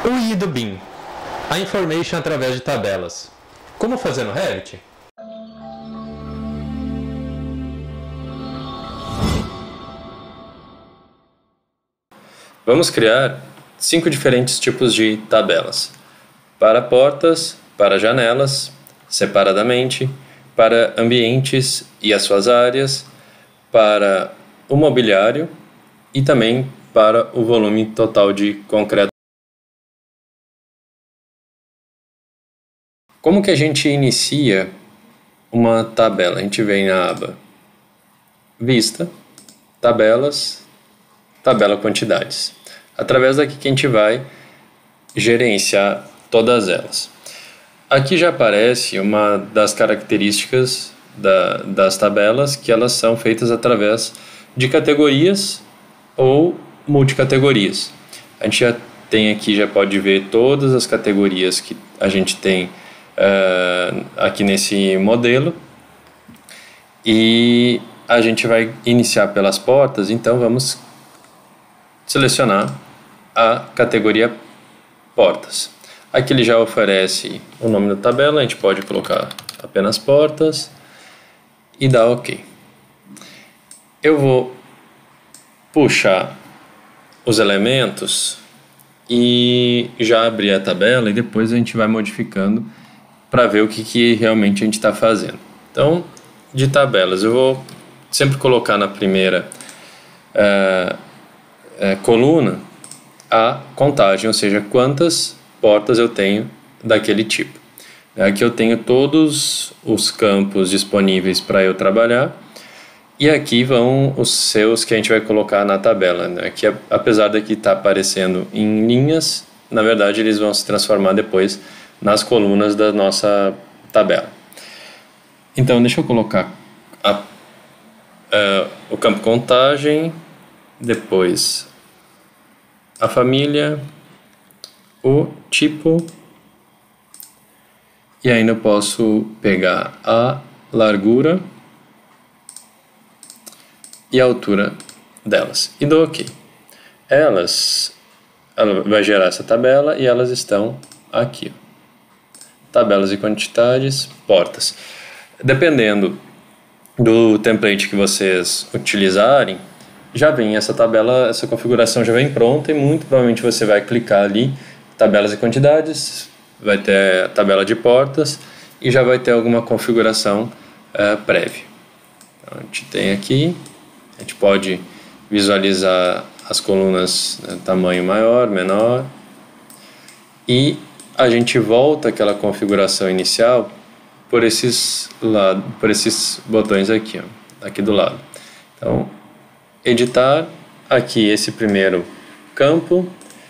UI do BIM, a information através de tabelas. Como fazer no Revit? Vamos criar 5 diferentes tipos de tabelas: para portas, para janelas, separadamente, para ambientes e as suas áreas, para o mobiliário e também para o volume total de concreto. Como que a gente inicia uma tabela? A gente vem na aba Vista, Tabelas, Tabela Quantidades. Através daqui que a gente vai gerenciar todas elas. Aqui já aparece uma das características das tabelas, que elas são feitas através de categorias ou multicategorias. A gente já tem aqui, já pode ver todas as categorias que a gente tem aqui nesse modelo. E a gente vai iniciar pelas portas, então vamos selecionar a categoria portas. Aqui ele já oferece o nome da tabela, a gente pode colocar apenas portas e dar OK. Eu vou puxar os elementos e já abrir a tabela e depois a gente vai modificando para ver o que realmente a gente está fazendo. Então, de tabelas, eu vou sempre colocar na primeira coluna a contagem, ou seja, quantas portas eu tenho daquele tipo. Aqui eu tenho todos os campos disponíveis para eu trabalhar e aqui vão os seus que a gente vai colocar na tabela. Aqui, apesar daqui estar aparecendo em linhas, na verdade eles vão se transformar depois nas colunas da nossa tabela. Então deixa eu colocar o campo contagem, depois a família, o tipo, e ainda eu posso pegar a largura e a altura delas e dou OK. Ela vai gerar essa tabela e elas estão aqui. Tabelas e quantidades, portas. Dependendo do template que vocês utilizarem, já vem essa tabela, essa configuração já vem pronta e muito provavelmente você vai clicar ali, tabelas e quantidades, vai ter a tabela de portas e já vai ter alguma configuração prévia. Então, a gente tem aqui, a gente pode visualizar as colunas tamanho maior, menor, e a gente volta àquela configuração inicial por esses botões aqui, aqui do lado. Então, editar, aqui esse primeiro campo,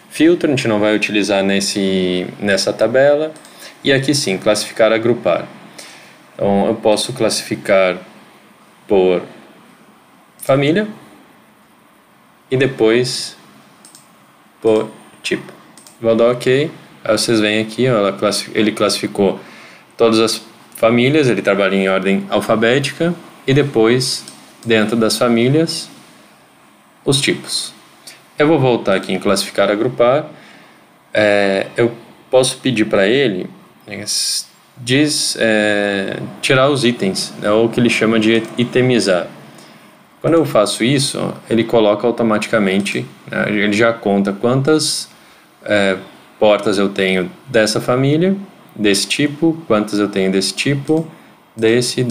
filtro, a gente não vai utilizar nessa tabela, e aqui sim, classificar, agrupar. Então, eu posso classificar por família e depois por tipo. Vou dar OK, aí vocês veem aqui, ó, ele classificou todas as famílias, ele trabalha em ordem alfabética e depois, dentro das famílias, os tipos. Eu vou voltar aqui em classificar, agrupar. Eu posso pedir para ele tirar os itens, né, ou o que ele chama de itemizar. Quando eu faço isso, ó, ele coloca automaticamente, né, ele já conta quantas portas eu tenho dessa família, desse tipo, quantas eu tenho desse tipo, desse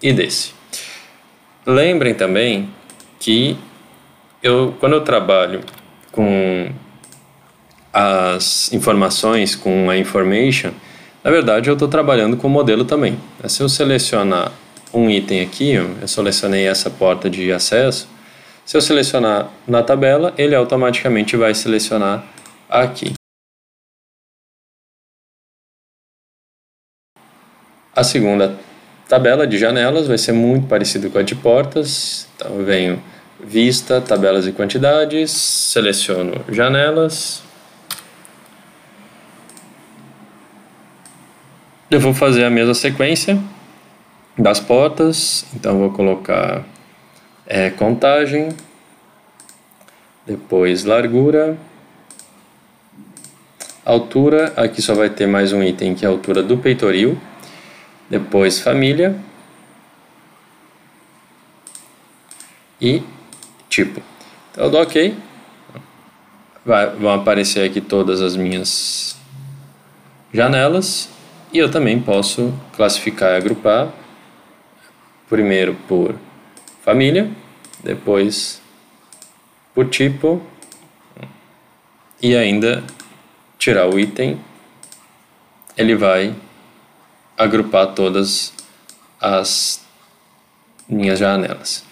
e desse. Lembrem também que quando eu trabalho com as informações, com a information, na verdade eu estou trabalhando com o modelo também. Se eu selecionar um item aqui, eu selecionei essa porta de acesso, se eu selecionar na tabela, ele automaticamente vai selecionar aqui. A segunda tabela de janelas vai ser muito parecido com a de portas. Então eu venho Vista, Tabelas e Quantidades, seleciono Janelas. Eu vou fazer a mesma sequência das portas, então vou colocar contagem, depois largura, Altura, aqui só vai ter mais um item que é a altura do peitoril. Depois família. E tipo. Então eu dou OK. Vão aparecer aqui todas as minhas janelas. E eu também posso classificar e agrupar. Primeiro por família. Depois por tipo. E ainda tirar o item. Ele vai agrupar todas as minhas janelas.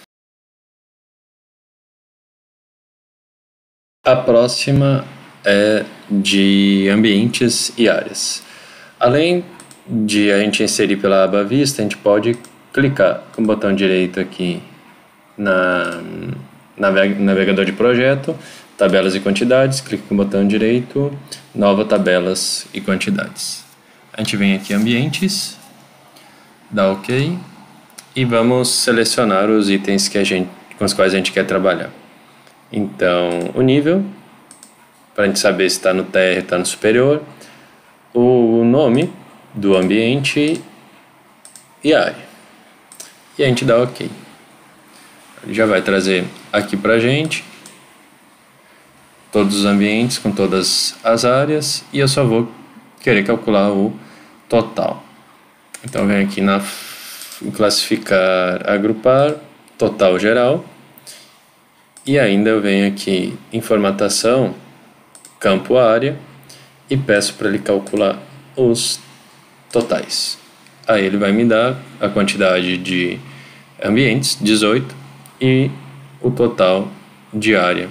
A próxima é de ambientes e áreas. Além de a gente inserir pela aba Vista, a gente pode clicar com o botão direito aqui no navegador de projeto, tabelas e quantidades, clica com o botão direito, nova tabelas e quantidades. A gente vem aqui em ambientes, dá OK e vamos selecionar os itens com os quais a gente quer trabalhar. Então, o nível, para a gente saber se está no térreo ou está no superior, o nome do ambiente e a área. E a gente dá OK. Ele já vai trazer aqui para a gente todos os ambientes com todas as áreas e eu só vou querer calcular o total. Então, vem aqui em classificar, agrupar, total geral. E ainda eu venho aqui em formatação, campo área, e peço para ele calcular os totais. Aí ele vai me dar a quantidade de ambientes, 18, e o total de área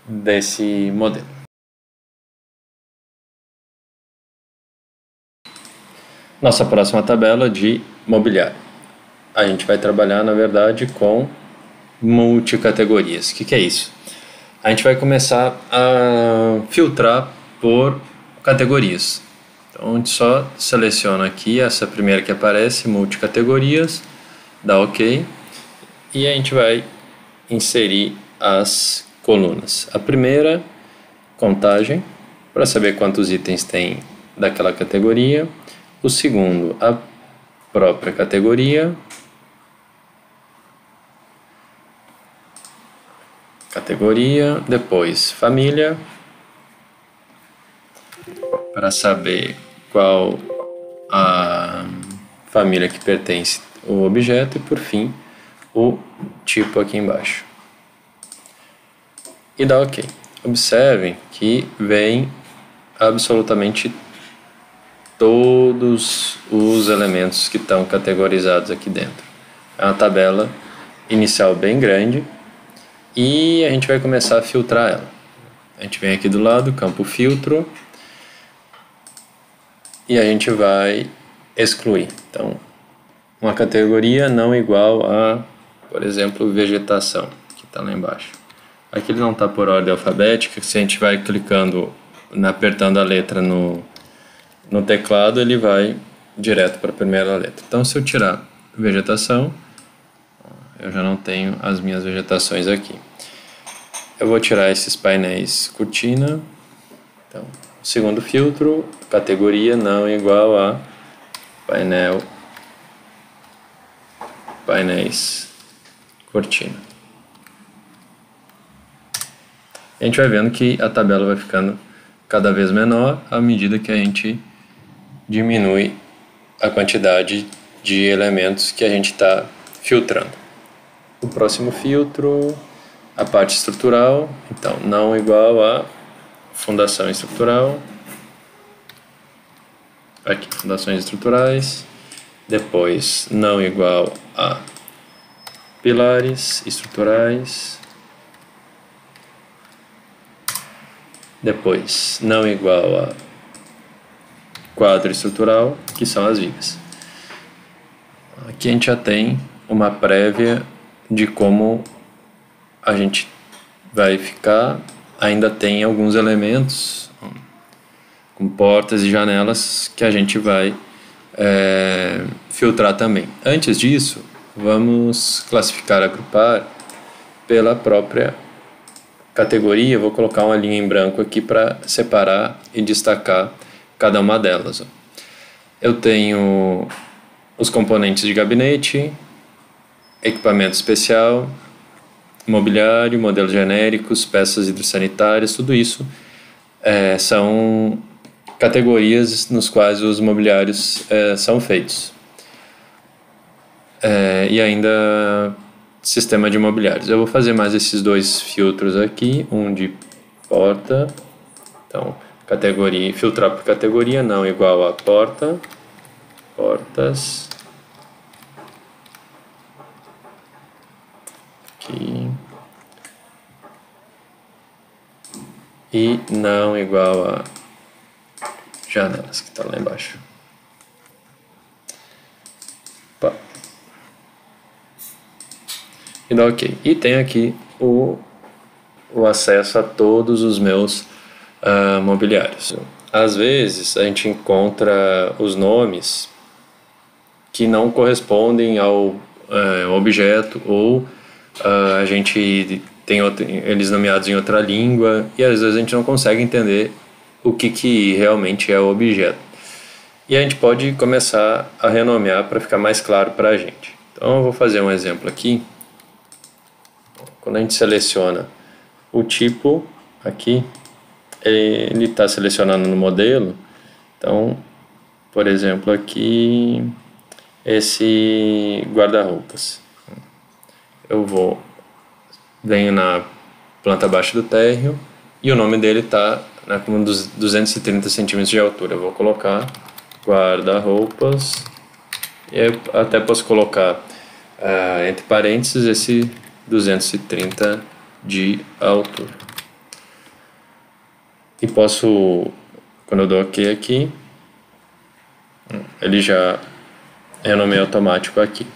desse modelo. Nossa próxima tabela de mobiliário. A gente vai trabalhar, na verdade, com multicategorias. O que é isso? A gente vai começar a filtrar por categorias. Então a gente só seleciona aqui essa primeira que aparece, multicategorias, dá OK e a gente vai inserir as colunas. A primeira, contagem, para saber quantos itens tem daquela categoria. O segundo, a própria categoria. Depois família, para saber qual a família que pertence o objeto e por fim o tipo aqui embaixo. E dá OK. Observem que vem absolutamente todos os elementos que estão categorizados aqui dentro. É uma tabela inicial bem grande. E a gente vai começar a filtrar ela. A gente vem aqui do lado, campo filtro, e a gente vai excluir. Então, uma categoria não igual a, por exemplo, vegetação, que está lá embaixo. Aqui ele não está por ordem alfabética, se a gente vai clicando, apertando a letra no teclado, ele vai direto para a primeira letra. Então, se eu tirar vegetação, eu já não tenho as minhas vegetações aqui. Eu vou tirar esses painéis cortina. Então, segundo filtro, categoria não igual a painéis cortina. A gente vai vendo que a tabela vai ficando cada vez menor à medida que a gente diminui a quantidade de elementos que a gente está filtrando. O próximo filtro, a parte estrutural, então não igual a fundação estrutural, aqui fundações estruturais, depois não igual a pilares estruturais, depois não igual a quadro estrutural, que são as vigas. Aqui a gente já tem uma prévia de como a gente vai ficar. Ainda tem alguns elementos com portas e janelas que a gente vai filtrar também. Antes disso, vamos classificar, agrupar pela própria categoria, eu vou colocar uma linha em branco aqui para separar e destacar cada uma delas. Eu tenho os componentes de gabinete, equipamento especial, mobiliário, modelos genéricos, peças hidrossanitárias, tudo isso são categorias nos quais os mobiliários são feitos. E ainda sistema de mobiliários. Eu vou fazer mais esses dois filtros aqui, um de porta, então categoria, filtrar por categoria, não igual a porta, portas, aqui, e não igual a janelas, que está lá embaixo. Opa. E dá ok. E tem aqui o acesso a todos os meus mobiliários. Às vezes a gente encontra os nomes que não correspondem ao objeto, ou a gente tem eles nomeados em outra língua, e às vezes a gente não consegue entender o que realmente é o objeto. E a gente pode começar a renomear para ficar mais claro para a gente. Então eu vou fazer um exemplo aqui. Quando a gente seleciona o tipo aqui, ele está selecionando no modelo. Então, por exemplo, aqui esse guarda-roupas. Venho na planta abaixo do térreo e o nome dele está com 230 centímetros de altura. Eu vou colocar guarda-roupas, e eu até posso colocar entre parênteses esse 230 de altura. E posso, quando eu dou OK aqui, ele já renomeia automático aqui.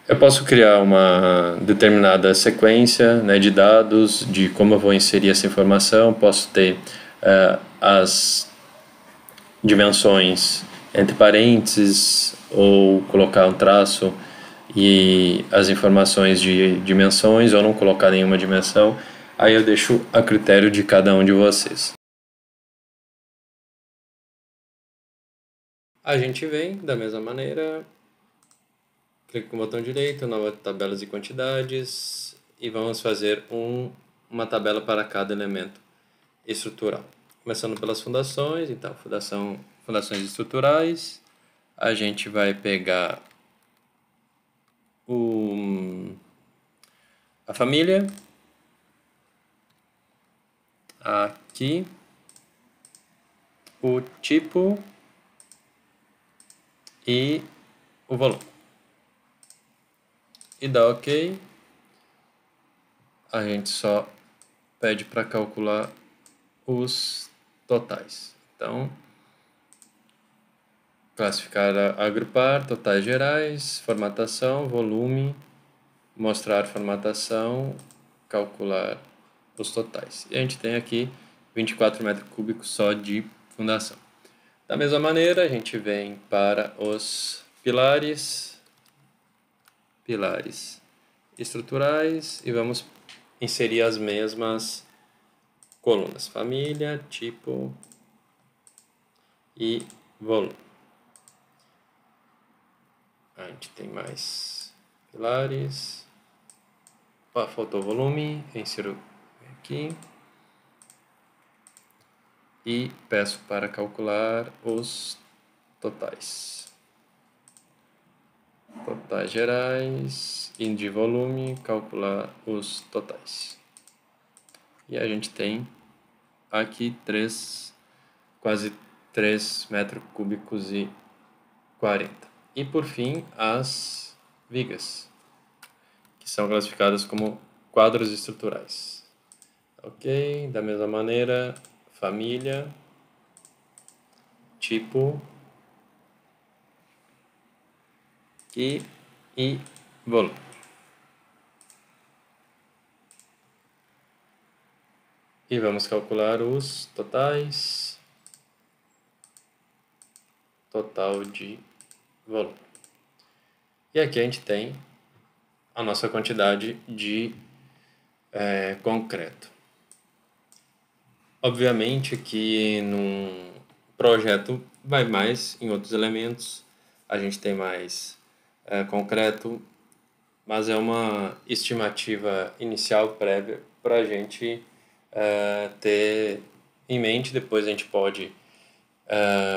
Eu posso criar uma determinada sequência, né, de dados, de como eu vou inserir essa informação. Posso ter as dimensões entre parênteses, ou colocar um traço e as informações de dimensões, ou não colocar nenhuma dimensão. Aí eu deixo a critério de cada um de vocês. A gente vem da mesma maneira, clica com o botão direito, nova tabelas e quantidades, e vamos fazer uma tabela para cada elemento estrutural. Começando pelas fundações, então fundações estruturais, a gente vai pegar a família, aqui, o tipo e o volume. E dá OK. A gente só pede para calcular os totais. Então, classificar, agrupar, totais gerais, formatação, volume, mostrar formatação, calcular os totais. E a gente tem aqui 24 metros cúbicos só de fundação. Da mesma maneira, a gente vem para os pilares estruturais e vamos inserir as mesmas colunas: família, tipo e volume. A gente tem mais pilares. Faltou volume, eu insiro aqui. E peço para calcular os totais. Totais gerais, e de volume, calcular os totais. E a gente tem aqui quase 3 metros cúbicos e 40. E por fim, as vigas, que são classificadas como quadros estruturais. Ok, da mesma maneira, família, tipo e volume. E vamos calcular os totais, total de volume. E aqui a gente tem a nossa quantidade de concreto. Obviamente que num projeto vai mais em outros elementos, a gente tem mais concreto, mas é uma estimativa inicial prévia para a gente ter em mente. Depois a gente pode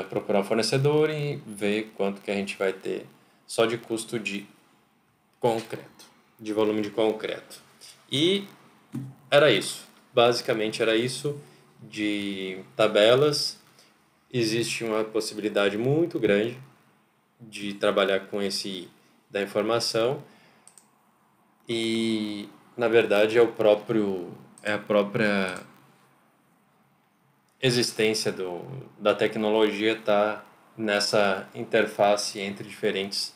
procurar um fornecedor e ver quanto que a gente vai ter só de custo de concreto, de volume de concreto. E era isso, basicamente era isso de tabelas. Existe uma possibilidade muito grande de trabalhar com esse da informação e, na verdade, é a própria existência da tecnologia está nessa interface entre diferentes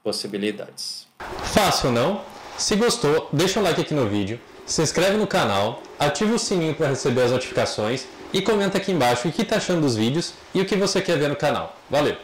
possibilidades. Fácil, não? Se gostou, deixa um like aqui no vídeo, se inscreve no canal, ativa o sininho para receber as notificações e comenta aqui embaixo o que está achando dos vídeos e o que você quer ver no canal. Valeu!